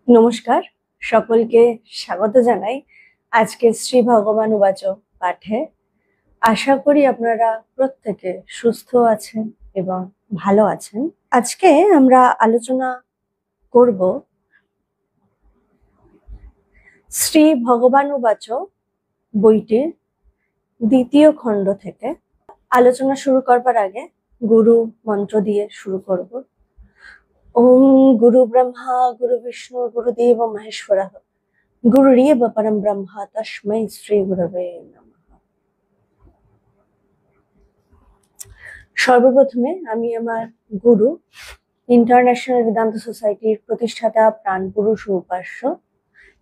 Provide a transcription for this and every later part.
নমস্কার, সকলকে স্বাগত জানাই আজকে শ্রী ভগবান উবাচ পাঠে। আশা করি আপনারা প্রত্যেকে সুস্থ আছেন এবং ভালো আছেন। আজকে আমরা আলোচনা করব শ্রী ভগবান উবাচ বইটির দ্বিতীয় খণ্ড থেকে। আলোচনা শুরু করবার আগে গুরু মন্ত্র দিয়ে শুরু করব। ওম গুরু ব্রহ্মা গুরু বিষ্ণু গুরুদেব মহেশ্বরঃ গুরুরেব পরম ব্রহ্মা তস্मै শ্রী গুরবে নমঃ। সর্বপ্রথমে আমি আমার গুরু ইন্টারন্যাশনাল বেদান্ত সোসাইটির প্রতিষ্ঠাতা প্রাণপুরুষ ও উপাস্য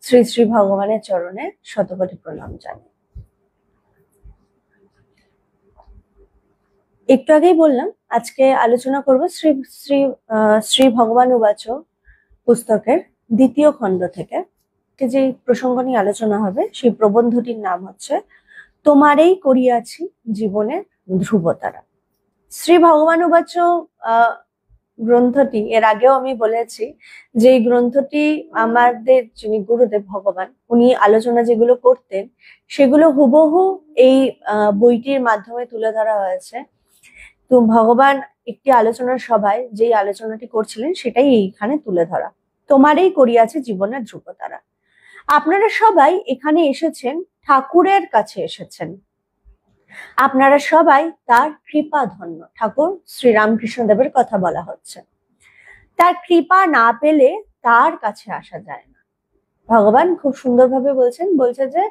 শ্রী শ্রী ভগবানের চরণে শতকোটি প্রণাম জানাই। একটু আগেই বললাম আজকে আলোচনা করব শ্রী শ্রী শ্রী ভগবান উবাচ পুস্তকের দ্বিতীয় খণ্ড থেকে। যে প্রসঙ্গ নিয়ে আলোচনা হবে সেই প্রবন্ধটির নাম হচ্ছে তোমারেই করিয়াছি জীবনের ধ্রুবতারা। শ্রী ভগবান উবাচ গ্রন্থটি এর আগেও আমি বলেছি যে এই গ্রন্থটি আমাদের যিনি গুরুদেব ভগবান উনি আলোচনা যেগুলো করতেন সেগুলো হুবহু এই বইটির মাধ্যমে তুলে ধরা হয়েছে। তো ভগবান একটি আলোচনার সভায় যেই আলোচনাটি করছিলেন সেটাই এইখানে তুলে ধরা। তোমারই করিয়াছে জীবনের ধ্রুবতারা। আপনারা সবাই এখানে এসেছেন, ঠাকুরের কাছে এসেছেন। আপনারা সবাই তার কৃপা ধন্য। ঠাকুর শ্রীরামকৃষ্ণদেবের কথা বলা হচ্ছে। তার কৃপা না পেলে তার কাছে আসা যায় না। ভগবান খুব সুন্দরভাবে বলছে যে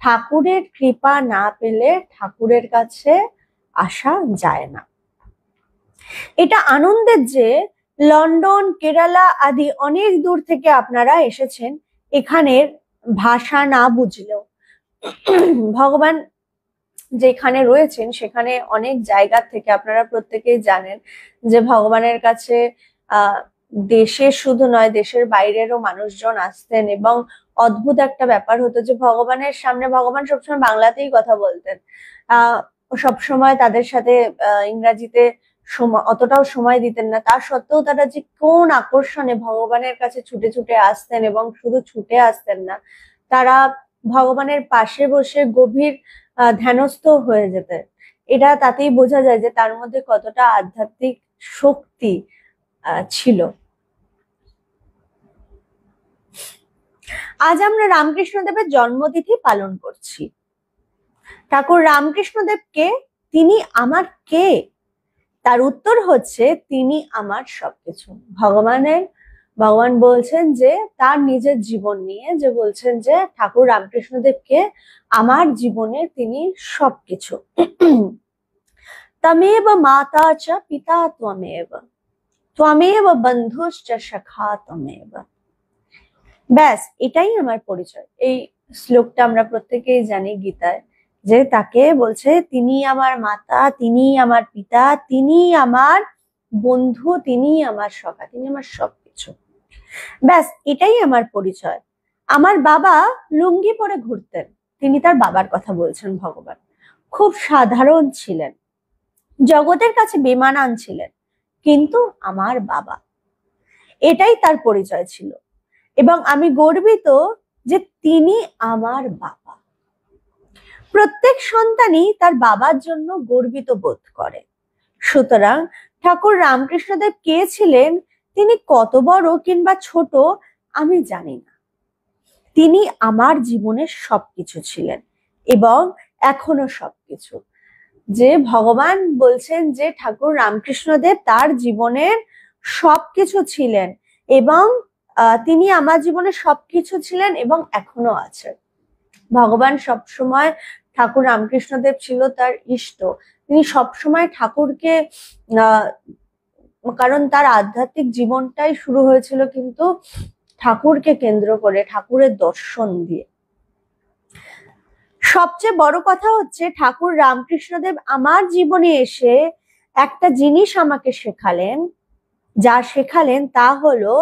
ঠাকুরের কৃপা না পেলে ঠাকুরের কাছে আসা যায় না। এটা আনন্দের যে লন্ডন, কেরালা আদি অনেক দূর থেকে আপনারা এসেছেন, এখানের ভাষা না বুঝলেও ভগবান যেখানে রয়েছেন সেখানে অনেক জায়গা থেকে আপনারা প্রত্যেকেই জানেন যে ভগবানের কাছে দেশের শুধু নয় দেশের বাইরেরও মানুষজন আসতেন এবং অদ্ভুত একটা ব্যাপার হতো যে ভগবানের সামনে ভগবান সবসময় বাংলাতেই কথা বলতেন। সবসময় তাদের সাথে ইংরাজিতে অতটাও সময় দিতেন না। তা সত্ত্বেও তারা যে কোন আকর্ষণে ভগবানের কাছে ছুটে ছুটে আসতেন এবং শুধু ছুটে আসতেন না, তারা ভগবানের পাশে বসে গভীর ধ্যানস্থ হয়ে যেতেন। এটা তাতেই বোঝা যায় যে তার মধ্যে কতটা আধ্যাত্মিক শক্তি ছিল। আজ আমরা রামকৃষ্ণদেবের জন্মতিথি পালন করছি। ঠাকুর রামকৃষ্ণদেবকে তিনি আমার কে? তার উত্তর হচ্ছে তিনি আমার সবকিছু। ভগবান বলছেন যে তার নিজের জীবন নিয়ে যে বলছেন যে ঠাকুর রামকৃষ্ণদেবকে আমার জীবনে তিনি সবকিছু। তমেব মাতা চ পিতা ত্বমেব ত্বমেব বন্ধুশ্চ সখা ত্বমেব। ব্যাস, এটাই আমার পরিচয়। এই শ্লোকটা আমরা প্রত্যেকেই জানি গীতায়, যে তাকে বলছে তিনি আমার মাতা, তিনি আমার পিতা, তিনি আমার বন্ধু, তিনি আমার সখা, তিনি আমার সবকিছু। ব্যাস, এটাই আমার পরিচয়। আমার বাবা লুঙ্গি পরে ঘুরতেন, তিনি তার বাবার কথা বলছেন ভগবান। খুব সাধারণ ছিলেন, জগতের কাছে বেমানান ছিলেন, কিন্তু আমার বাবা, এটাই তার পরিচয় ছিল। এবং আমি গর্বিত যে তিনি আমার বাবা। প্রত্যেক সন্তানই তার বাবার জন্য গর্বিত বোধ করে। সুতরাং ঠাকুর রামকৃষ্ণদেব কে ছিলেন, তিনি কত বড় কিংবা ছোট আমি জানি না, তিনি আমার জীবনের সবকিছু ছিলেন এবং এখনো সবকিছু। যে ভগবান বলছেন যে ঠাকুর রামকৃষ্ণদেব তার জীবনের সবকিছু ছিলেন এবং তিনি আমার জীবনের সবকিছু ছিলেন এবং এখনো আছে। ভগবান সবসময়, ঠাকুর রামকৃষ্ণদেব ছিল তার ইষ্ট। তিনি সবসময় ঠাকুরকে, কারণ তার আধ্যাত্মিক জীবনটাই শুরু হয়েছিল কিন্তু ঠাকুরকে কেন্দ্র করে, ঠাকুরের দর্শন দিয়ে। সবচেয়ে বড় কথা হচ্ছে ঠাকুর রামকৃষ্ণদেব আমার জীবনে এসে একটা জিনিস আমাকে শেখালেন। যা শেখালেন তা হলো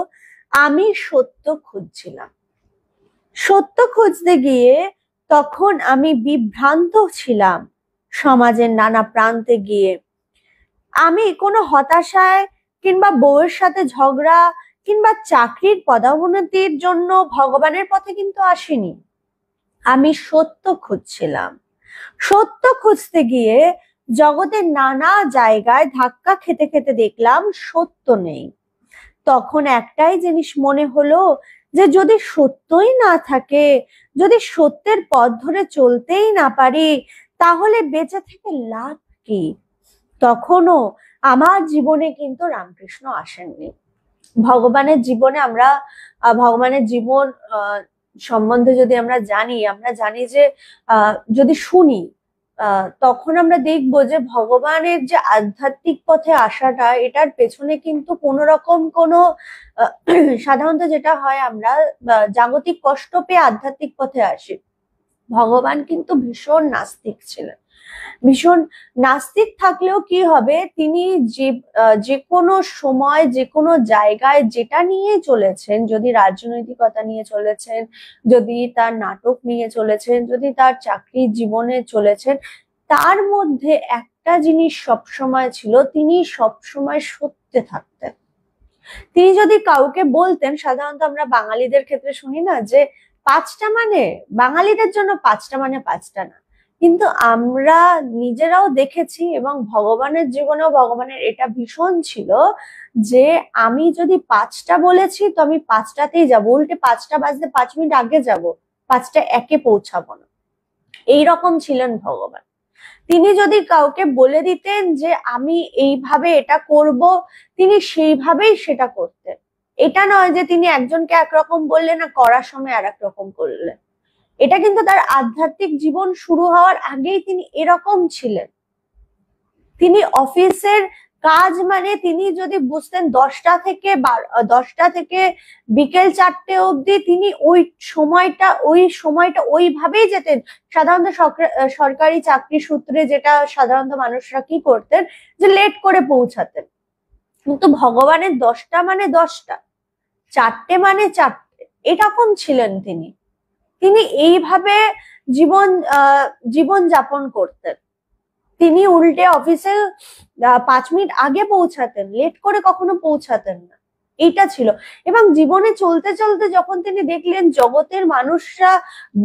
আমি সত্য খুঁজছিলাম। সত্য খুঁজতে গিয়ে তখন আমি বিভ্রান্ত ছিলাম সমাজের নানা প্রান্তে গিয়ে। আমি কোনো হতাশায় কিংবা বউয়ের সাথে ঝগড়া কিংবা চাকরির পদোন্নতির জন্য ভগবানের পথে কিন্তু আসিনি। আমি সত্য খুঁজছিলাম। সত্য খুঁজতে গিয়ে জগতের নানা জায়গায় ধাক্কা খেতে খেতে দেখলাম সত্য নেই। তখন একটাই জিনিস মনে হলো যে যদি সত্যই না থাকে, যদি সত্যের পথ ধরে চলতেই না পারি, তাহলে বেঁচে থেকে লাভ কি? তখনও আমার জীবনে কিন্তু রামকৃষ্ণ আসেননি। ভগবানের জীবনে আমরা ভগবানের জীবন সম্বন্ধে যদি আমরা জানি যে যদি শুনি, তখন আমরা দেখবো যে ভগবানের যে আধ্যাত্মিক পথে আসাটা, এটার পেছনে কিন্তু কোনো রকম কোনো সাধারণত যেটা হয়, আমরা জাগতিক কষ্ট পেয়ে আধ্যাত্মিক পথে আসি। ভগবান কিন্তু ভীষণ নাস্তিক ছিলেন। ভীষণ নাস্তিক থাকলেও কি হবে, তিনি যে কোনো সময় যে কোনো জায়গায় যেটা নিয়ে চলেছেন, যদি রাজনৈতিকতা নিয়ে চলেছেন, যদি তার নাটক নিয়ে চলেছেন, যদি তার চাকরির জীবনে চলেছেন, তার মধ্যে একটা জিনিস সবসময় ছিল, তিনি সবসময় সত্যে থাকতেন। তিনি যদি কাউকে বলতেন, সাধারণত আমরা বাঙালিদের ক্ষেত্রে শুনি না যে 5টা মানে, বাঙালিদের জন্য 5টা মানে 5টা না, কিন্তু আমরা নিজেরাও দেখেছি এবং ভগবানের জীবনেও ভগবানের এটা ভীষণ ছিল যে আমি যদি 5টা বলেছি তো আমি 5টাতেই যাবো, উল্টে 5টা বাজতে 5 মিনিট আগে যাব, 5টা একে পৌঁছাবো না। এইরকম ছিলেন ভগবান। তিনি যদি কাউকে বলে দিতেন যে আমি এইভাবে এটা করব, তিনি সেইভাবেই সেটা করতেন। এটা নয় যে তিনি একজনকে একরকম বললেন আর করার সময় আর এক রকম করলেন। এটা কিন্তু তার আধ্যাত্মিক জীবন শুরু হওয়ার আগেই তিনি এরকম ছিলেন। তিনি অফিসের কাজ মানে তিনি যদি বুঝতেন 10টা থেকে বিকেল 4টে অবধি, তিনি ওই সময়টা ওইভাবেই যেতেন। সাধারণত সরকারি চাকরি সূত্রে যেটা সাধারণত মানুষরা কি করতেন, যে লেট করে পৌঁছাতেন, কিন্তু ভগবানের 10টা মানে 10টা, 4টে মানে 4টে, এরকম ছিলেন তিনি। তিনি এইভাবে জীবন যাপন করতেন। তিনি উল্টে অফিসে 5 মিনিট আগে পৌঁছাতেন, লেট করে কখনো পৌঁছাতেন না। এইটা ছিল। এবং জীবনে চলতে চলতে যখন তিনি দেখলেন জগতের মানুষরা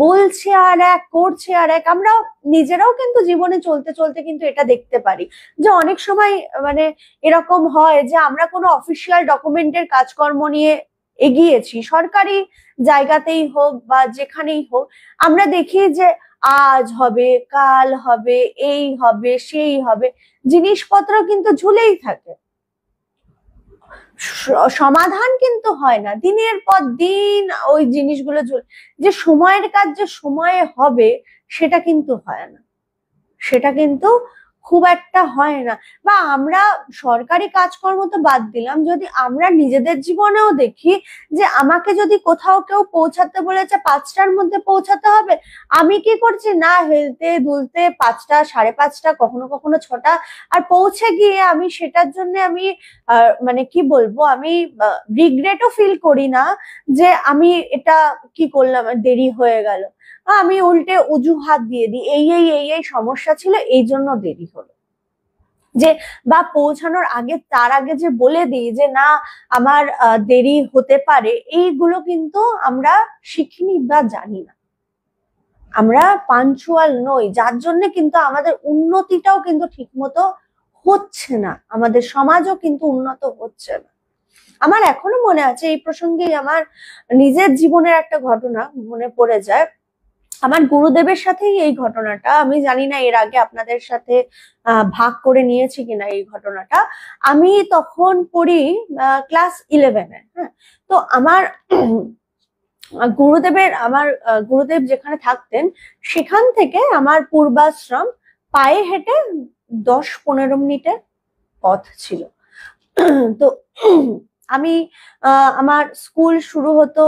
বলছে আর এক, করছে আর এক, আমরা নিজেরাও কিন্তু জীবনে চলতে চলতে কিন্তু এটা দেখতে পারি যে অনেক সময় মানে এরকম হয় যে আমরা কোনো অফিসিয়াল ডকুমেন্টের কাজকর্ম নিয়ে এগিয়েছি, সরকারি জায়গাতেই হোক বা যেখানেই হোক, আমরা দেখি যে আজ হবে, কাল হবে, এই হবে, সেই হবে, জিনিসপত্র কিন্তু ঝুলেই থাকে, সমাধান কিন্তু হয় না। দিনের পর দিন ওই জিনিসগুলো যে সময়ের কাজ যে সময়ে হবে, সেটা কিন্তু হয় না, সেটা কিন্তু খুব একটা হয় না। বা আমরা সরকারি কাজকর্ম তো বাদ দিলাম, যদি আমরা নিজেদের জীবনেও দেখি যে আমাকে যদি কোথাও কেউ পৌঁছাতে বলেছে 5টার মধ্যে পৌঁছাতে হবে, আমি কি করছি না, হেলতে দুলতে 5টা, 5:30, কখনো কখনো 6টা, আর পৌঁছে গিয়ে আমি সেটার জন্য আমি মানে কি বলবো, আমি রিগ্রেটও ফিল করি না যে আমি এটা কি করলাম, দেরি হয়ে গেল। আমি উল্টে অজুহাত দিয়ে দিই, এই সমস্যা ছিল, এই জন্য দেরি হলো। যে বা পৌঁছানোর আগে, তার আগে যে বলে দিই যে না আমার দেরি হতে পারে, এইগুলো কিন্তু আমরা শিখিনি বা জানি না। আমরা পাঞ্চুয়াল নই, যার জন্য কিন্তু আমাদের উন্নতিটাও কিন্তু ঠিক মতো হচ্ছে না, আমাদের সমাজও কিন্তু উন্নত হচ্ছে না। আমার এখনো মনে আছে, এই প্রসঙ্গে আমার নিজের জীবনের একটা ঘটনা মনে পড়ে যায়। আমার গুরুদেবের সাথেই এই ঘটনাটা, আমি জানি না এর আগে আপনাদের সাথে ভাগ করে নিয়েছি কিনা এই ঘটনাটা। আমি তখন পড়ি ক্লাস 11-এ। হ্যাঁ, তো আমার গুরুদেব যেখানে থাকতেন, সেখান থেকে আমার পূর্বাশ্রম পায়ে হেঁটে 10-15 মিনিটের পথ ছিল। তো আমি আমার স্কুল শুরু হতো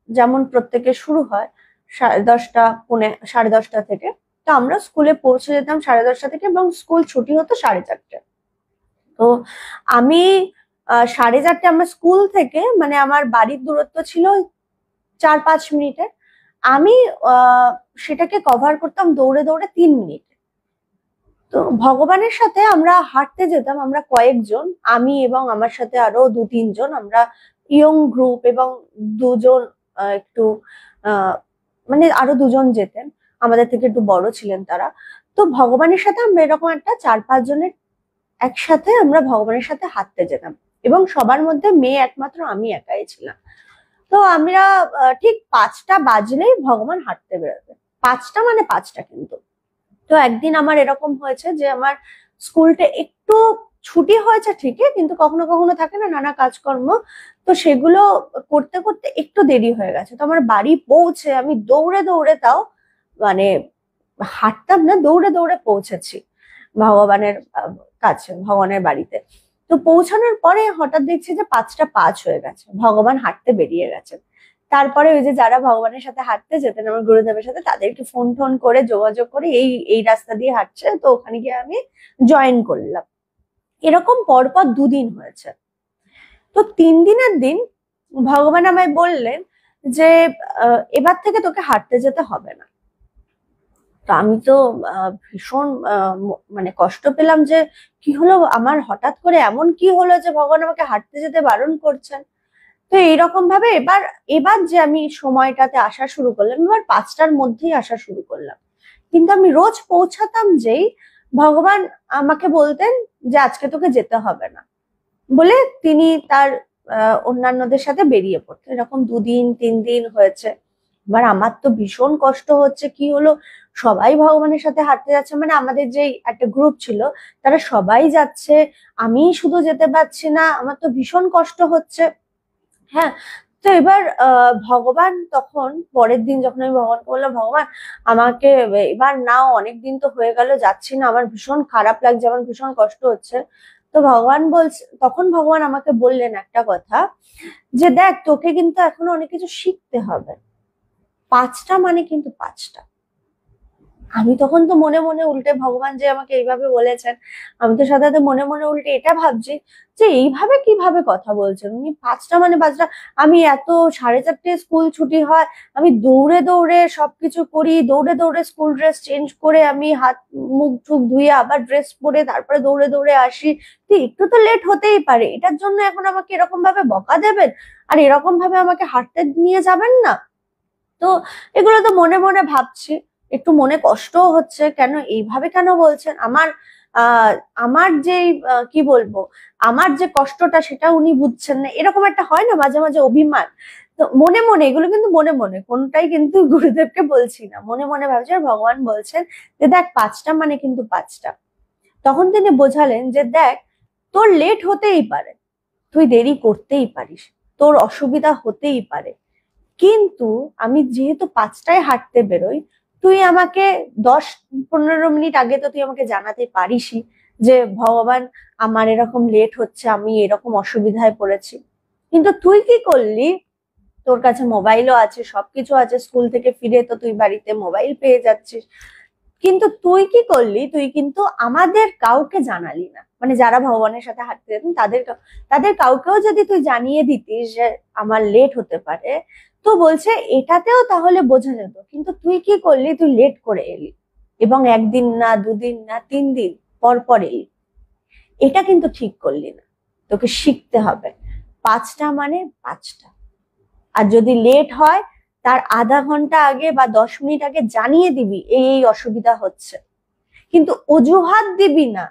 যেমন প্রত্যেকের শুরু হয় 10:30, 10:30 থেকে। তো আমরা স্কুলে পৌঁছে যেতাম 10:30 থেকে এবং স্কুল ছুটি হতো 4:30। তো আমি 4:30, আমার স্কুল থেকে মানে আমার বাড়ির দূরত্ব ছিল 4-5 মিনিটের। আমি সেটাকে কভার করতাম দৌড়ে দৌড়ে 3 মিনিটে। তো ভগবানের সাথে আমরা হাঁটতে যেতাম, আমরা কয়েকজন, আমি এবং আমার সাথে আরো 2-3 জন, আমরা ইয়ং গ্রুপ, এবং দুজন একটু মানে আরো দুজন যেতেন, আমাদের থেকে একটু বড় ছিলেন তারা। তো ভগবানের সাথে আমরা এরকম একটা 4-5 জনের একসাথে আমরা ভগবানের সাথে হাঁটতে যেতাম, এবং সবার মধ্যে মেয়ে একমাত্র আমি একাই ছিলাম। তো আমরা ঠিক 5টা বাজলেই ভগবান হাঁটতে বেরোবে, 5টা মানে 5টা কিন্তু। তো একদিন আমার এরকম হয়েছে যে আমার স্কুলটা একটু ছুটি হয়েছে ঠিকই, কিন্তু কখনো কখনো থাকে না নানা কাজকর্ম, তো সেগুলো করতে করতে একটু দেরি হয়ে গেছে। তো আমার বাড়ি পৌঁছে আমি দৌড়ে দৌড়ে, তাও মানে হাঁটতাম না, দৌড়ে দৌড়ে পৌঁছেছি ভগবানের কাছে, ভগবানের বাড়িতে। তো পৌঁছানোর পরে হঠাৎ দেখছি যে 5টা 5 হয়ে গেছে, ভগবান হাঁটতে বেরিয়ে গেছেন। তারপরে ওই যে যারা ভগবানের সাথে হাঁটতে যেতেন আমার গুরুদেবের সাথে, তাদেরকে ফোন টোন করে যোগাযোগ করে এই এই রাস্তা দিয়ে হাঁটছে, তো ওখানে গিয়ে আমি জয়েন করলাম। এরকম পরপর 2 দিন হয়েছে। তো 3 দিনের দিন ভগবান আমায় বললেন যে এবার থেকে তোকে হাঁটতে যেতে হবে না। তো আমি তো ভীষণ মানে কষ্ট পেলাম যে কি হলো আমার, হঠাৎ করে এমন কি হলো যে ভগবান আমাকে হাঁটতে যেতে বারণ করছেন। তো এইরকম ভাবে এবার এবার যে আমি সময়টাতে আসা শুরু করলাম, এবার 5টার মধ্যেই আসা শুরু করলাম। কিন্তু আমি রোজ পৌঁছাতাম যেই, ভগবান আমাকে বলতেন যে আজকে তোকে যেতে হবে না বলে তিনি তার অন্যান্যদের সাথে বেরিয়ে পড়তেন। এরকম 2 দিন 3 দিন হয়েছে। এবার আমার তো ভীষণ কষ্ট হচ্ছে, কি হলো সবাই ভগবানের সাথে হাঁটতে যাচ্ছে, মানে আমাদের যে একটা গ্রুপ ছিল তারা সবাই যাচ্ছে, আমি শুধু যেতে পারছি না, আমার তো ভীষণ কষ্ট হচ্ছে। হ্যাঁ, তো এবার ভগবান তখন পরের দিন যখন আমি ভগবানকে বললাম, ভগবান আমাকে এবার নাও, অনেকদিন তো হয়ে গেল যাচ্ছি না, আমার ভীষণ খারাপ লাগছে, আমার ভীষণ কষ্ট হচ্ছে। তো ভগবান বলছে, তখন ভগবান আমাকে বললেন একটা কথা, যে দেখ তোকে কিন্তু এখনো অনেক কিছু শিখতে হবে, 5টা মানে কিন্তু 5টা। আমি তখন তো মনে মনে উল্টে, ভগবান যে আমাকে এইভাবে বলেছেন, আমি তো সাথে সাথে মনে মনে উল্টে এটা ভাবছি যে এইভাবে কিভাবে কথা বলছেন উনি, 5টা মানে 5টা। আমি এত 4:30 স্কুল ছুটি হয়, আমি দৌড়ে দৌড়ে সবকিছু করি, দৌড়ে দৌড়ে স্কুল ড্রেস চেঞ্জ করে আমি হাত মুখ টুক ধুয়ে আবার ড্রেস পরে তারপরে দৌড়ে দৌড়ে আসি, তো একটু তো লেট হতেই পারে, এটার জন্য এখন আমাকে এরকম ভাবে বকা দেবেন আর এরকম ভাবে আমাকে হাঁটতে নিয়ে যাবেন না? তো এগুলো তো মনে মনে ভাবছি, একটু মনে কষ্টও হচ্ছে, কেন এইভাবে কেন বলছেন আমার, আহ আমার যে কি বলবো, আমার যে কষ্টটা সেটা উনি বুঝছেন না, এরকম একটা হয় না মাঝে মাঝে অভিমান। তো মনে মনে এগুলো কিন্তু মনে মনে, কোনটাই কিন্তু গুরুদেবকে বলছি না, মনে মনে ভাবছি। আর ভগবান বলছেন যে দেখ 5টা মানে কিন্তু 5টা। তখন তিনি বোঝালেন যে দেখ, তোর লেট হতেই পারে, তুই দেরি করতেই পারিস, তোর অসুবিধা হতেই পারে, কিন্তু আমি যেহেতু 5টায় হাঁটতে বেরোই, তুই আমাকে 10-15 মিনিট আগে তো তুই আমাকে জানাতে পারিসই যে ভগবান আমার এরকম লেট হচ্ছে, আমি এরকম অসুবিধায় পড়েছি। কিন্তু তুই কি করলি, তোর কাছে মোবাইলও আছে, সবকিছু আছে, স্কুল থেকে ফিরে তো তুই বাড়িতে মোবাইল পেয়ে যাচ্ছিস, কিন্তু তুই কি করলি, তুই কিন্তু আমাদের কাউকে জানালি না, মানে যারা ভগবানের সাথে হাঁটতে যেতেন তাদের তাদের কাউকেও যদি তুই জানিয়ে দিতিস যে আমার লেট হতে পারে, তো বলছে এটাতেও তাহলে বোঝা যেত, কিন্তু তুই কি করলি, তুই লেট করে এলি, এবং 1 দিন না 2 দিন না 3 দিন পর পর এলি, এটা কিন্তু ঠিক করলি না, তোকে শিখতে হবে, 5টা মানে 5টা। আর যদি লেট হয় তার আধা ঘন্টা আগে বা 10 মিনিট আগে জানিয়ে দিবি এই এই অসুবিধা হচ্ছে, কিন্তু অজুহাত দিবি না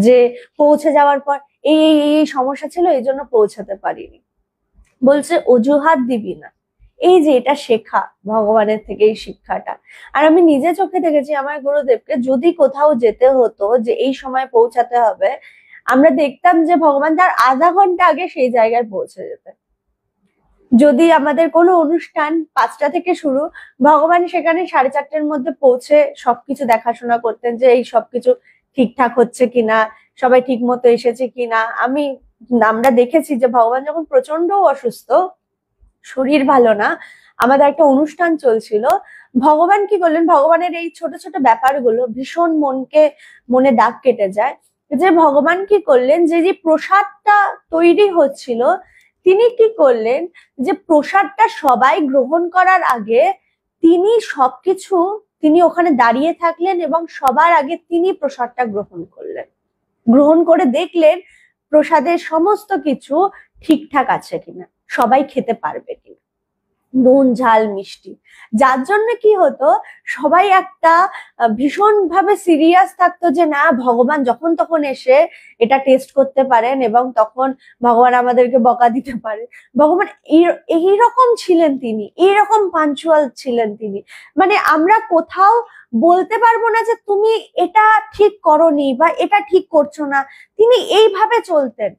যে পৌঁছে যাওয়ার পর এই এই এই সমস্যা ছিল এই জন্য পৌঁছাতে পারিনি, বলছে অজুহাত দিবি না। এই যে এটা শেখা ভগবানের থেকে, এই শিক্ষাটা। আর আমি নিজে চোখে দেখেছি আমার গুরুদেবকে, যদি কোথাও যেতে হতো যে এই সময় পৌঁছাতে হবে, আমরা দেখতাম যে ভগবান তার আধা ঘন্টা আগে সেই জায়গায় পৌঁছে যেতে। যদি আমাদের কোনো অনুষ্ঠান 5টা থেকে শুরু, ভগবান সেখানে 4:30-র মধ্যে পৌঁছে সবকিছু দেখাশোনা করতেন যে এই সবকিছু ঠিকঠাক হচ্ছে কিনা, সবাই ঠিক মতো এসেছে কিনা। আমরা দেখেছি যে ভগবান যখন প্রচন্ড অসুস্থ, শরীর ভালো না, আমাদের একটা অনুষ্ঠান চলছিল, ভগবান কি করলেন, ভগবানের এই ছোট ছোট ব্যাপারগুলো ভীষণ মনে দাগ কেটে যায়, যে ভগবান কি করলেন, যে যে প্রসাদটা তৈরি হচ্ছিল, তিনি কি করলেন, যে প্রসাদটা সবাই গ্রহণ করার আগে তিনি সবকিছু, তিনি ওখানে দাঁড়িয়ে থাকলেন এবং সবার আগে তিনি প্রসাদটা গ্রহণ করলেন, গ্রহণ করে দেখলেন প্রসাদের সমস্ত কিছু ঠিকঠাক আছে কিনা, সবাই খেতে পারবে কিনা, নুন ঝাল মিষ্টি। যার জন্য কি হতো, সবাই একটা ভীষণ ভাবে সিরিয়াস থাকতো যে না, ভগবান যখন তখন এসে এটা টেস্ট করতে পারেন এবং তখন ভগবান আমাদেরকে বকা দিতে পারে। ভগবান এইরকম ছিলেন তিনি, এইরকম পাঞ্চুয়াল ছিলেন তিনি। মানে আমরা কোথাও বলতে পারবো না যে তুমি এটা ঠিক করনি বা এটা ঠিক করছো না, তিনি এইভাবে চলতেন।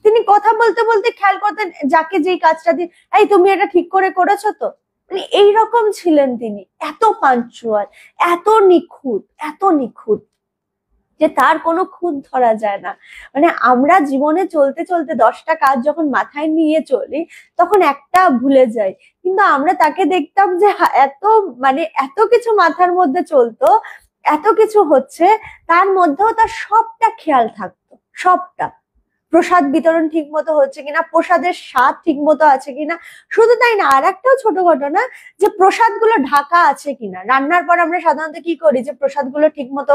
তিনি কথা বলতে বলতে খেয়াল করতেন যাকে যেই কাজটা দিন, এই তুমি এটা ঠিক করে করেছো তো, মানে এইরকম ছিলেন তিনি। এত পাঞ্চুয়াল, এত নিখুঁত, এত নিখুঁত যে তার কোনো খুঁত ধরা যায় না। মানে আমরা জীবনে চলতে চলতে 10টা কাজ যখন মাথায় নিয়ে চলি তখন একটা ভুলে যাই, কিন্তু আমরা তাকে দেখতাম যে এত মানে এত কিছু মাথার মধ্যে চলতো, এত কিছু হচ্ছে, তার মধ্যেও তার সবটা খেয়াল থাকতো, সবটা। প্রসাদ বিতরণ ঠিক মতো হচ্ছে কিনা, প্রসাদের স্বাদ ঠিক মতো আছে কিনা, শুধু তাই না, আর একটাও ছোট ঘটনা, যে প্রসাদগুলো ঢাকা আছে কিনা। রান্নার পর আমরা সাধারণত কি করি, যে প্রসাদগুলো ঠিক মতো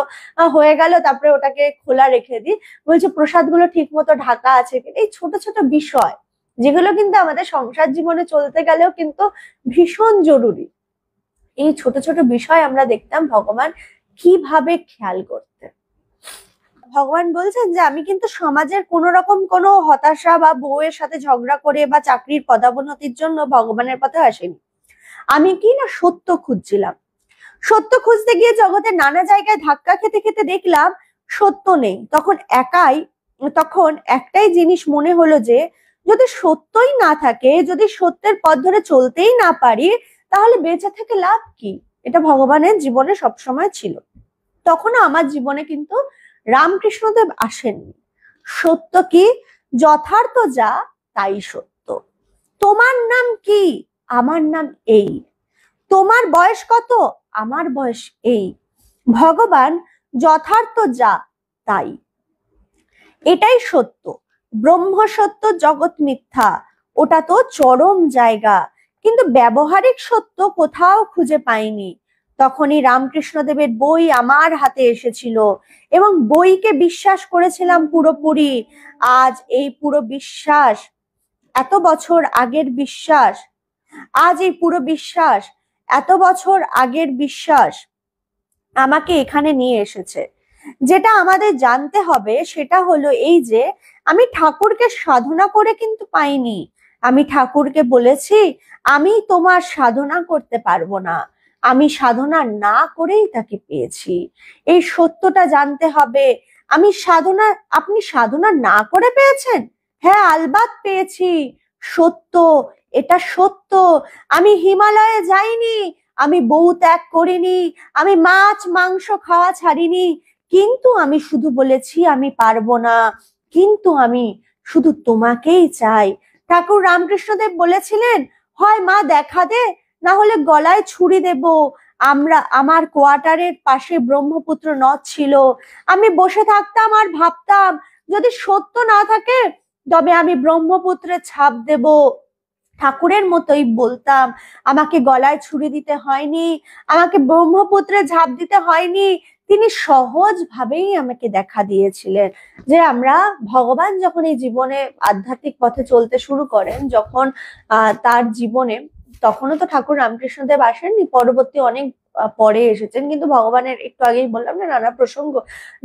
হয়ে গেল তারপরে ওটাকে খোলা রেখে দিই, বলছে প্রসাদগুলো ঠিক মতো ঢাকা আছে কিনা। এই ছোট ছোট বিষয় যেগুলো কিন্তু আমাদের সংসার জীবনে চলতে গেলেও কিন্তু ভীষণ জরুরি, এই ছোট ছোট বিষয় আমরা দেখতাম ভগবান কিভাবে খেয়াল করতেন। ভগবান বলছেন যে আমি কিন্তু সমাজের কোন রকম কোনো হতাশা বা বউয়ের সাথে ঝগড়া করে বা চাকরির পদোন্নতির জন্য ভগবানের পথে আসেনি। আমি কি না সত্য খুঁজছিলাম। সত্য খুঁজতে গিয়ে জগতের নানা জায়গায় ধাক্কা খেতে খেতে দেখলাম সত্য নেই। তখন একটাই জিনিস মনে হলো যে যদি সত্যই না থাকে, যদি সত্যের পথ ধরে চলতেই না পারি, তাহলে বেঁচে থেকে লাভ কি। এটা ভগবানের জীবনে সবসময় ছিল। তখনও আমার জীবনে কিন্তু রামকৃষ্ণদেব আসেননি। সত্য কি, যথার্থ যা তাই সত্য। তোমার নাম কি, আমার নাম এই। তোমার বয়স কত, আমার বয়স এই। ভগবান যথার্থ যা তাই, এটাই সত্য। ব্রহ্ম সত্য, জগৎ মিথ্যা, ওটা তো চরম জায়গা, কিন্তু ব্যবহারিক সত্য কোথাও খুঁজে পাইনি। তখনই রামকৃষ্ণদেবের বই আমার হাতে এসেছিল এবং বইকে বিশ্বাস করেছিলাম পুরোপুরি। আজ এই পুরো বিশ্বাস, এত বছর আগের বিশ্বাস, আজ এই পুরো বিশ্বাস, এত বছর আগের বিশ্বাস আমাকে এখানে নিয়ে এসেছে। যেটা আমাদের জানতে হবে সেটা হলো এই যে আমি ঠাকুরকে সাধনা করে কিন্তু পাইনি। আমি ঠাকুরকে বলেছি আমি তোমার সাধনা করতে পারবো না, আমি সাধনা না করেই তাকে পেয়েছি। এই সত্যটা জানতে হবে। আপনি সাধনা না করে পেয়েছেন? হ্যাঁ, আলবাত পেয়েছি, সত্য, এটা সত্য। আমি হিমালয়ে যাইনি, আমি বউ ত্যাগ করিনি, আমি মাছ মাংস খাওয়া ছাড়িনি, কিন্তু আমি শুধু বলেছি আমি পারবো না, কিন্তু আমি শুধু তোমাকেই চাই। ঠাকুর রামকৃষ্ণদেব বলেছিলেন, হয় মা দেখা দে, না হলে গলায় ছুরি দেব। আমার কোয়ার্টারের পাশে ব্রহ্মপুত্র নদ ছিল, আমি বসে থাকতাম আর ভাবতাম যদি সত্য না থাকে তবে আমি ব্রহ্মপুত্রে ছাপ দেব। ঠাকুরের মতোই বলতাম, আমাকে গলায় ছুরি দিতে হয়নি, আমাকে ব্রহ্মপুত্রে ঝাঁপ দিতে হয়নি। তিনি সহজ ভাবেই আমাকে দেখা দিয়েছিলেন যে আমরা ভগবান যখন এই জীবনে আধ্যাত্মিক পথে চলতে শুরু করেন, যখন তার জীবনে, তখনও তো ঠাকুর রামকৃষ্ণদেব আসেননি, পরবর্তী অনেক পরে এসেছেন। কিন্তু ভগবানের, একটু আগেই বললাম না নানা প্রসঙ্গ,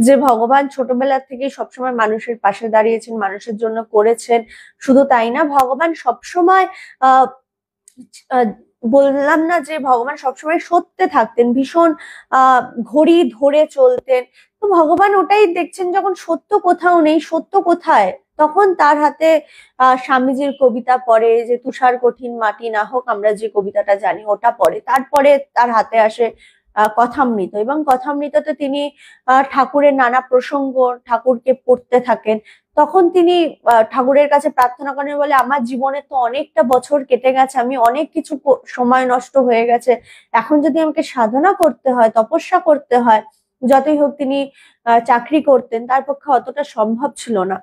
যে ভগবান ছোটবেলা থেকে সবসময় মানুষের পাশে দাঁড়িয়েছেন, মানুষের জন্য করেছেন। শুধু তাই না, ভগবান সবসময় আহ বললাম না যে ভগবান সবসময় সত্যে থাকতেন, ভীষণ ঘড়ি ধরে চলতেন। তো ভগবান ওটাই দেখছেন, যখন সত্য কোথাও নেই, সত্য কোথায়, তখন তার হাতে স্বামীজির কবিতা পড়ে, যে তুষার কঠিন মাটি না হোক, আমরা যে কবিতাটা জানি ওটা পড়ে। তারপরে তার হাতে আসে কথামৃত, এবং কথামৃততে তিনি ঠাকুরের নানা প্রসঙ্গ ঠাকুরকে পড়তে থাকেন। তখন তিনি ঠাকুরের কাছে প্রার্থনা করেন, বলে আমার জীবনে তো অনেকটা বছর কেটে গেছে, আমি অনেক কিছু সময় নষ্ট হয়ে গেছে, এখন যদি আমাকে সাধনা করতে হয়, তপস্যা করতে হয়, যতই হোক তিনি চাকরি করতেন, তার পক্ষে অতটা সম্ভব ছিল না।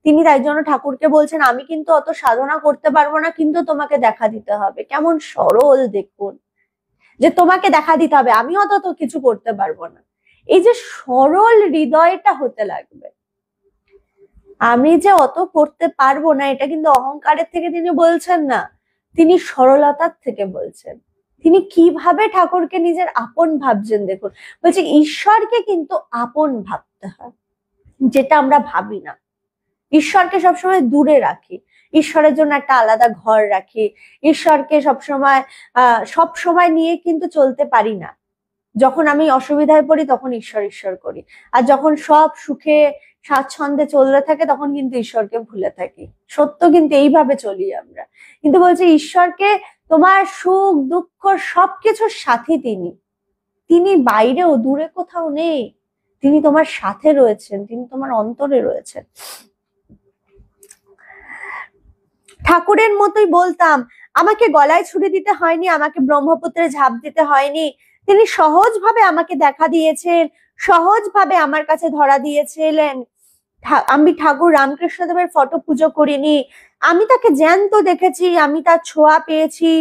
তিনি তাই জন্য ঠাকুরকে বলছেন আমি কিন্তু অত সাধনা করতে পারবো না, কিন্তু তোমাকে দেখা দিতে হবে। কেমন সরল দেখুন, যে তোমাকে দেখা দিতে হবে, আমি অত কিছু করতে পারবো না। এই যে সরল হৃদয়টা হতে লাগবে, আমি যে অত করতে পারবো না এটা কিন্তু অহংকারের থেকে তিনি বলছেন না, তিনি সরলতার থেকে বলছেন। তিনি কিভাবে ঠাকুরকে নিজের আপন ভাবছেন দেখুন। বলছে ঈশ্বরকে কিন্তু আপন ভাবতে হয়, যেটা আমরা ভাবি না। ঈশ্বরকে সবসময় দূরে রাখি, ঈশ্বরের জন্য একটা আলাদা ঘর রাখি, ঈশ্বরকে সব সময় নিয়ে কিন্তু চলতে পারি না। যখন আমি অসুবিধায় পড়ি তখন ঈশ্বর ঈশ্বর করি, আর যখন সব সুখে স্বাচ্ছন্দ্যে চলতে থাকে তখন কিন্তু ঈশ্বরকে ভুলে থাকি। সত্য কিন্তু এইভাবে চলি আমরা। কিন্তু বলছে ঈশ্বরকে তোমার সুখ দুঃখ সবকিছুর সাথী তিনি, তিনি বাইরেও দূরে কোথাও নেই, তিনি তোমার সাথে রয়েছেন, তিনি তোমার অন্তরে রয়েছেন। ঠাকুরের মতোই বলতাম, আমাকে গলায় ছুরি দিতে হয়নি, আমাকে ব্রহ্মপুত্রে ঝাঁপ দিতে হয়নি, তিনি সহজভাবে আমাকে দেখা দিয়েছেন, সহজভাবে আমার কাছে ধরা দিয়েছিলেন। আমি ঠাকুর রামকৃষ্ণদেবের ফটো পুজো করিনি, আমি তাকে জ্যান্ত দেখেছি, আমি তার ছোঁয়া পেয়েছি,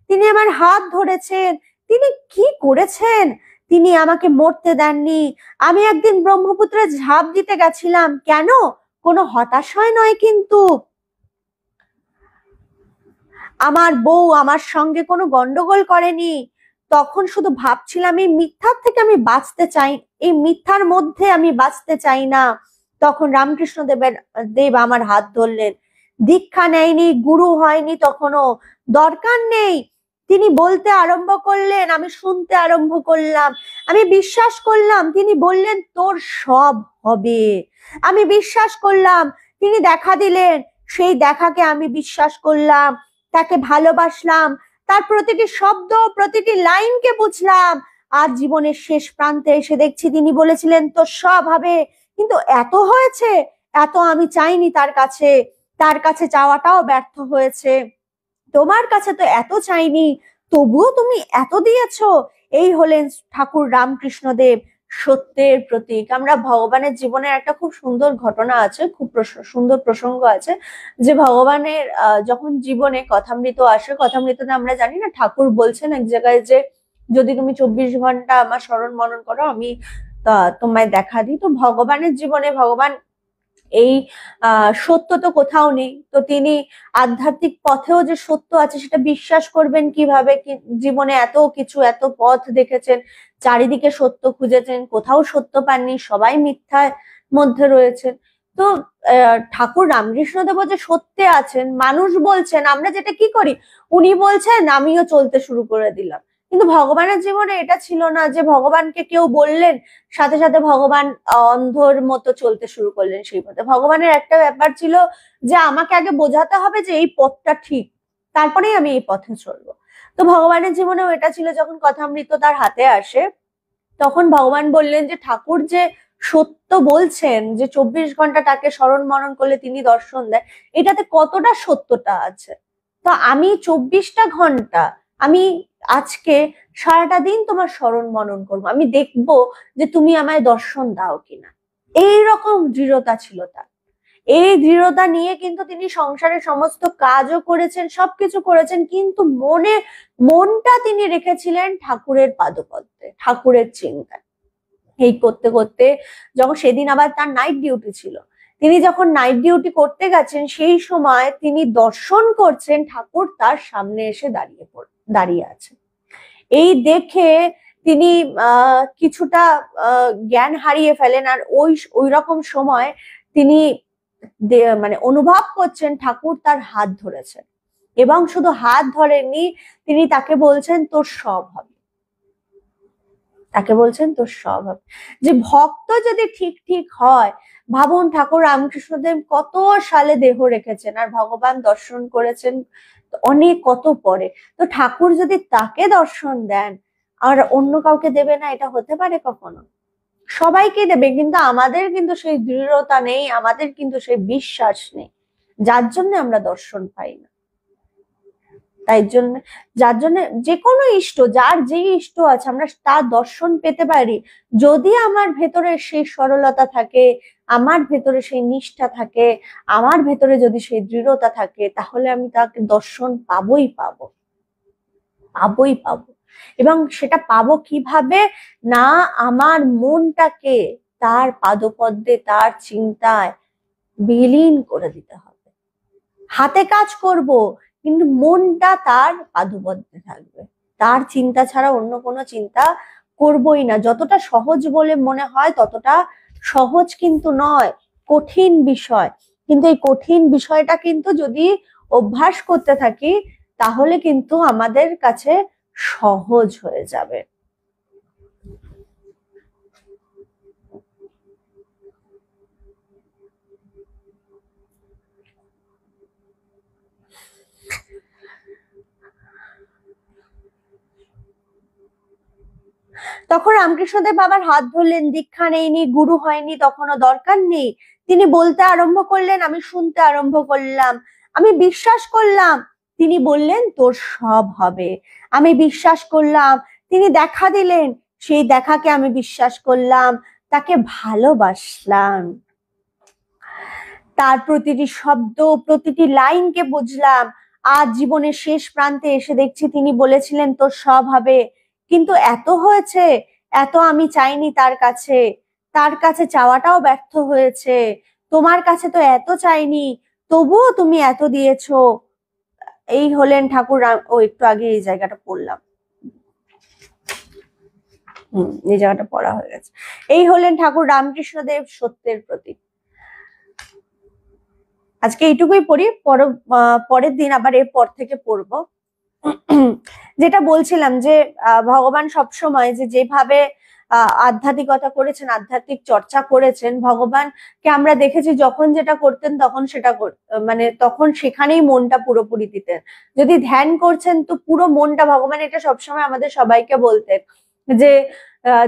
তিনি আমার হাত ধরেছেন। তিনি কি করেছেন? তিনি আমাকে মরতে দেননি। আমি একদিন ব্রহ্মপুত্রে ঝাঁপ দিতে গেছিলাম, কেন? কোনো হতাশায় নয়, কিন্তু আমার বউ আমার সঙ্গে কোনো গন্ডগোল করেনি। তখন শুধু ভাবছিলাম এই মিথ্যার থেকে আমি বাঁচতে চাই, এই মিথ্যার মধ্যে আমি বাঁচতে চাই না। তখন রামকৃষ্ণ দেব আমার হাত ধরলেন। দীক্ষা নেয়নি, গুরু হয়নি, তখনও দরকার নেই। তিনি বলতে আরম্ভ করলেন, আমি শুনতে আরম্ভ করলাম, আমি বিশ্বাস করলাম। তিনি বললেন তোর সব হবে। আমি বিশ্বাস করলাম। তিনি দেখা দিলেন, সেই দেখাকে আমি বিশ্বাস করলাম, তাকে ভালোবাসলাম, তার প্রতিটি শব্দ প্রতিটি লাইনকে বুঝলাম। আর জীবনের শেষ প্রান্তে এসে দেখছি তিনি বলেছিলেন তোর সব হবে। কিন্তু এত হয়েছে, এত আমি চাইনি তার কাছে চাওয়াটাও ব্যর্থ হয়েছে। তোমার কাছে তো এত চাইনি, তবুও তুমি এত দিয়েছো। এই হলেন ঠাকুর রামকৃষ্ণ দেব, সত্যের প্রতীক। আমরা ভগবানের জীবনের একটা খুব সুন্দর ঘটনা আছে, খুব সুন্দর প্রসঙ্গ আছে, যে ভগবানের যখন জীবনে কথামৃত আসে, কথামৃততে আমরা জানি না ঠাকুর বলছেন এক জায়গায় যে যদি তুমি 24 ঘন্টা আমার স্মরণ মনন করো আমি তোমায় দেখা দিই। তো ভগবানের জীবনে ভগবান এই সত্য তো কোথাও নেই, তো তিনি আধ্যাত্মিক পথেও যে সত্য আছে সেটা বিশ্বাস করবেন কিভাবে? জীবনে এত কিছু, এত পথ দেখেছেন, চারিদিকে সত্য খুঁজেছেন, কোথাও সত্য পাননি, সবাই মিথ্যার মধ্যে রয়েছেন। তো ঠাকুর রামকৃষ্ণদেব যে সত্যে আছেন, মানুষ বলছেন, আমরা যেটা কি করি, উনি বলছেন আমিও চলতে শুরু করে দিলাম। কিন্তু ভগবানের জীবনে এটা ছিল না যে ভগবানকে কেউ বললেন সাথে সাথে ভগবান অন্ধর মতো চলতে শুরু করলেন সেই পথে। ভগবানের একটা ব্যাপার ছিল যে আমাকে আগে বোঝাতে হবে যে এই পথটা ঠিক, তারপরেই আমি এই পথে চলবো। তো ভগবানের জীবনেও এটা ছিল। যখন কথামৃত তার হাতে আসে তখন ভগবান বললেন যে ঠাকুর যে সত্য বলছেন, যে 24 ঘন্টা তাকে স্মরণ মনন করলে তিনি দর্শন দেয়, এটাতে কতটা সত্যতা আছে। তো আমি 24টা ঘন্টা, আমি আজকে সারাটা দিন তোমার স্মরণ মনন করবো, আমি দেখবো যে তুমি আমায় দর্শন দাও কিনা। এইরকম দৃঢ়তা ছিল তার। এই দৃঢ়তা নিয়ে কিন্তু তিনি সংসারের সমস্ত কাজও করেছেন, সবকিছু করেছেন, কিন্তু মনটা তিনি রেখেছিলেন ঠাকুরের পাদপদ্মে, ঠাকুরের চিন্তায়। এই করতে করতে যখন সেদিন আবার তার নাইট ডিউটি ছিল, তিনি যখন নাইট ডিউটি করতে গেছেন সেই সময় তিনি দর্শন করছেন ঠাকুর তার সামনে এসে দাঁড়িয়ে আছে। এই দেখে তিনি কিছুটা জ্ঞান হারিয়ে ফেলেন। আর ওই রকম সময় তিনি মানে অনুভব করছেন ঠাকুর তার হাত ধরেছেন, এবং শুধু হাত ধরেননি, তিনি তাকে বলছেন তোর সব হবে, তাকে বলছেন তোর সব হবে। যে ভক্ত যদি ঠিক ঠিক হয়, ভাবুন ঠাকুর রামকৃষ্ণদেব কত সালে দেহ রেখেছেন আর ভগবান দর্শন করেছেন অনেক কত পরে। তো ঠাকুর যদি তাকে দর্শন দেন আর অন্য কাউকে দেবে না, এটা হতে পারে কখনো? সবাইকে দেবে, কিন্তু আমাদের কিন্তু সেই দৃঢ়তা নেই, আমাদের কিন্তু সেই বিশ্বাস নেই, যার জন্য আমরা দর্শন পাই না। তাই জন্য যার জন্য যে কোনো ইষ্ট, যার যে ইষ্ট আছে আমরা তার দর্শন পেতে পারি যদি আমার ভেতরে সেই সরলতা থাকে, আমার ভেতরে সেই নিষ্ঠা থাকে, আমার ভেতরে যদি সেই দৃঢ়তা থাকে, তাহলে আমি তাকে দর্শন পাবোই পাবো। এবং সেটা পাবো কিভাবে? না, আমার মনটাকে তার পাদপদ্মে, তার চিন্তায় বিলীন করে দিতে হবে। হাতে কাজ করব, কিন্তু মনটা তার পাদুবদ্ধে থাকবে, তার চিন্তা ছাড়া অন্য কোনো চিন্তা করবই না। যতটা সহজ বলে মনে হয় ততটা সহজ কিন্তু নয়, কঠিন বিষয়। কিন্তু এই কঠিন বিষয়টা কিন্তু যদি অভ্যাস করতে থাকি তাহলে কিন্তু আমাদের কাছে সহজ হয়ে যাবে। তখন রামকৃষ্ণদেব বাবার হাত ধরলেন, দীক্ষা নেইনি, গুরু হয়নি, তখনও দরকার নেই। তিনি বলতে আরম্ভ করলেন, আমি শুনতে আরম্ভ করলাম, আমি বিশ্বাস করলাম। তিনি বললেন তোর সব হবে। আমি বিশ্বাস করলাম। তিনি দেখা দিলেন, সেই দেখাকে আমি বিশ্বাস করলাম, তাকে ভালোবাসলাম, তার প্রতিটি শব্দ প্রতিটি লাইনকে বুঝলাম। আজ জীবনের শেষ প্রান্তে এসে দেখছি তিনি বলেছিলেন তোর সব হবে, কিন্তু এত হয়েছে, এত আমি চাইনি তার কাছে চাওয়াটাও ব্যর্থ হয়েছে। তোমার কাছে তো এত চাইনি, তবুও তুমি এত দিয়েছো। এই হলেন ঠাকুর ও একটু আগে এই জায়গাটা পড়লাম, এই জায়গাটা পড়া হয়ে গেছে। এই হলেন ঠাকুর রামকৃষ্ণদেব, সত্যের প্রতীক। আজকে এইটুকুই পড়ি, পরের দিন আবার এরপর থেকে পড়বো। যেটা বলছিলাম যে ভগবান সবসময় যেভাবে আধ্যাত্মিকতা করেছেন, আধ্যাত্মিক চর্চা করেছেন, ভগবানকে আমরা দেখেছি যখন যেটা করতেন তখন সেটা মানে তখন সেখানেই মনটা পুরোপুরি দিতেন। যদি ধ্যান করছেন তো পুরো মনটা, ভগবান এটা সবসময় আমাদের সবাইকে বলতেন যে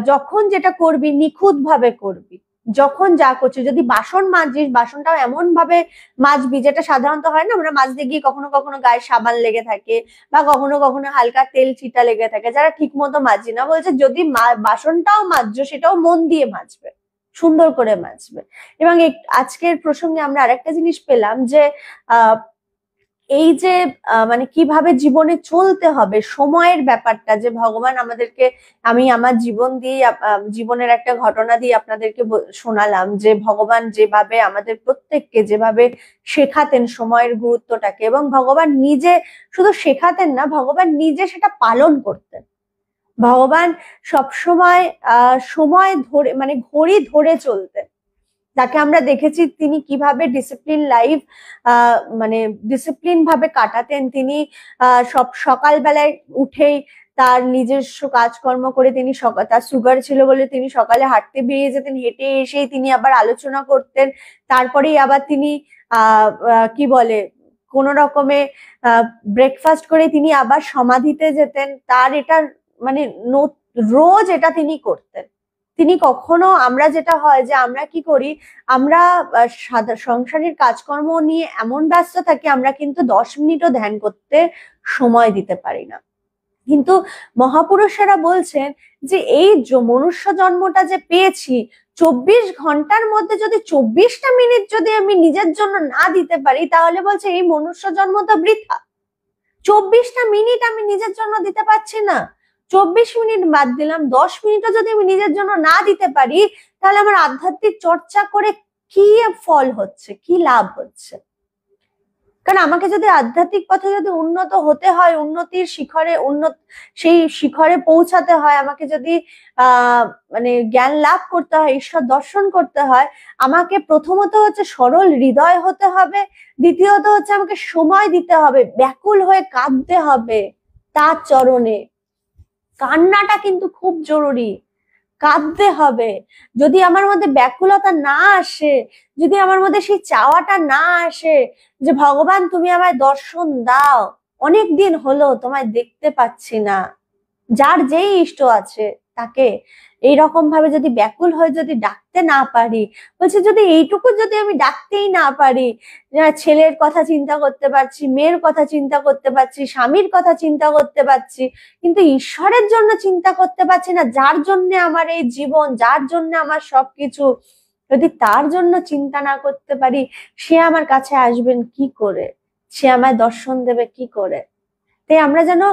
যখন যেটা করবি নিখুঁত ভাবে করবি। যখন যা করছিস, যদি বাসন মাজছিস বাসনটাও এমন ভাবে মাজবি যেটা সাধারণত হয় না, আমরা মাজতে গিয়ে কখনো কখনো গায়ে সাবান লেগে থাকে বা কখনো কখনো হালকা তেল ছিটা লেগে থাকে, যারা ঠিক মতো মাজি না। বলছে যদি বাসনটাও মাজছো সেটাও মন দিয়ে মাজবে, সুন্দর করে মাজবে। এবং আজকের প্রসঙ্গে আমরা আরেকটা জিনিস পেলাম যে এই যে মানে কিভাবে জীবনে চলতে হবে, সময়ের ব্যাপারটা যে ভগবান আমাদেরকে, আমি আমার জীবন দিয়ে জীবনের একটা ঘটনা দিয়ে আপনাদেরকে শোনালাম যে ভগবান যেভাবে আমাদের প্রত্যেককে যেভাবে শেখাতেন সময়ের গুরুত্বটাকে, এবং ভগবান নিজে শুধু শেখাতেন না, ভগবান নিজে সেটা পালন করতেন। ভগবান সবসময় সময় ধরে মানে ঘড়ি ধরে চলতেন। তাকে আমরা দেখেছি তিনি কিভাবে ডিসিপ্লিন লাইফ মানে ডিসিপ্লিন ভাবে কাটাতেন। তিনি সব সকালবেলায় উঠেই তার নিজস্ব কাজকর্ম করে তিনি তার সুগার ছিল বলে তিনি সকালে হাঁটতে বেরিয়ে যেতেন, হেঁটে এসেই তিনি আবার আলোচনা করতেন, তারপরেই আবার তিনি কি বলে কোনো রকমে ব্রেকফাস্ট করে তিনি আবার সমাধিতে যেতেন। তার এটা মানে রোজ এটা তিনি করতেন। তিনি কখনো, আমরা যেটা হয় যে আমরা কি করি, আমরা সংসারের কাজকর্ম নিয়ে এমন ব্যস্ত থাকি আমরা কিন্তু 10 মিনিটও ধ্যান করতে সময় দিতে পারি না। কিন্তু মহাপুরুষেরা বলছেন যে এই মনুষ্য জন্মটা যে পেয়েছি, 24 ঘন্টার মধ্যে যদি 24টা মিনিট যদি আমি নিজের জন্য না দিতে পারি তাহলে বলছে এই মনুষ্য জন্ম তো বৃথা। 24টা মিনিট আমি নিজের জন্য দিতে পারছি না, 24 মিনিট বাদ দিলাম, 10 মিনিটও যদি আমি নিজের জন্য না দিতে পারি তাহলে আমার আধ্যাত্মিক চর্চা করে কি ফল হচ্ছে, কি লাভ হচ্ছে? কারণ আমাকে যদি আধ্যাত্মিক পথে যদি উন্নত হতে হয়, উন্নতির শিখরে সেই শিখরে পৌঁছাতে হয়, আমাকে যদি মানে জ্ঞান লাভ করতে হয়, ঈশ্বর দর্শন করতে হয়, আমাকে প্রথমত হচ্ছে সরল হৃদয় হতে হবে, দ্বিতীয়ত হচ্ছে আমাকে সময় দিতে হবে, ব্যাকুল হয়ে কাঁদতে হবে তার চরণে। কান্নাটা কিন্তু খুব জরুরি, কাঁদতে হবে। যদি আমার মধ্যে ব্যাকুলতা না আসে, যদি আমার মধ্যে সেই চাওয়াটা না আসে যে ভগবান তুমি আমায় দর্শন দাও, অনেক দিন হলো তোমায় দেখতে পাচ্ছি না, যার যেই ইষ্ট আছে তাকে এইরকম ভাবে যদি ব্যাকুল হয়ে যদি ডাকতে না পারি, বলছে যদি এইটুকু যদি আমি ডাকতেই না পারি, ছেলের কথা চিন্তা করতে পারছি, মেয়ের কথা চিন্তা করতে পারছি, স্বামীর কথা চিন্তা করতে পারছি, কিন্তু ঈশ্বরের জন্য চিন্তা করতে পারছি না, যার জন্য আমার এই জীবন, যার জন্য আমার সবকিছু, যদি তার জন্য চিন্তা না করতে পারি, সে আমার কাছে আসবেন কি করে, সে আমায় দর্শন দেবে কি করে? তাই আমরা যেন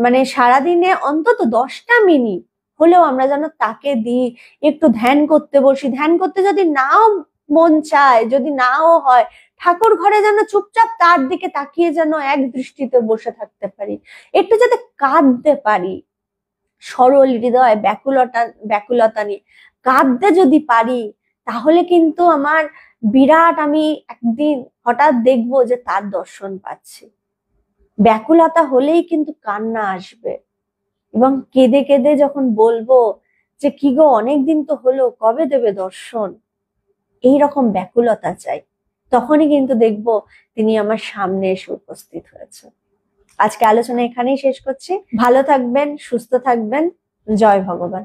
মানে সারাদিনে অন্তত 10টা মিনিট হলেও আমরা যেন তাকে দিই, একটু ধ্যান করতে বসি। ধ্যান করতে যদি নাও মন চায়, যদি নাও হয় ঠাকুর ঘরে যেন চুপচাপ তার দিকে তাকিয়ে যেন এক দৃষ্টিতে বসে থাকতে পারি, একটু যাতে কাঁদতে পারি, সরল হৃদয় ব্যাকুলতা নিয়ে কাঁদতে যদি পারি, তাহলে কিন্তু আমার বিরাট, আমি একদিন হঠাৎ দেখবো যে তার দর্শন পাচ্ছি। ব্যাকুলতা হলেই কিন্তু কান্না আসবে, এবং কেঁদে কেঁদে যখন বলবো যে কি গো অনেকদিন তো হলো, কবে দেবে দর্শন, এইরকম ব্যাকুলতা চাই, তখনই কিন্তু দেখবো তিনি আমার সামনে এসে উপস্থিত হয়েছে। আজকে আলোচনা এখানেই শেষ করছি। ভালো থাকবেন, সুস্থ থাকবেন। জয় ভগবান।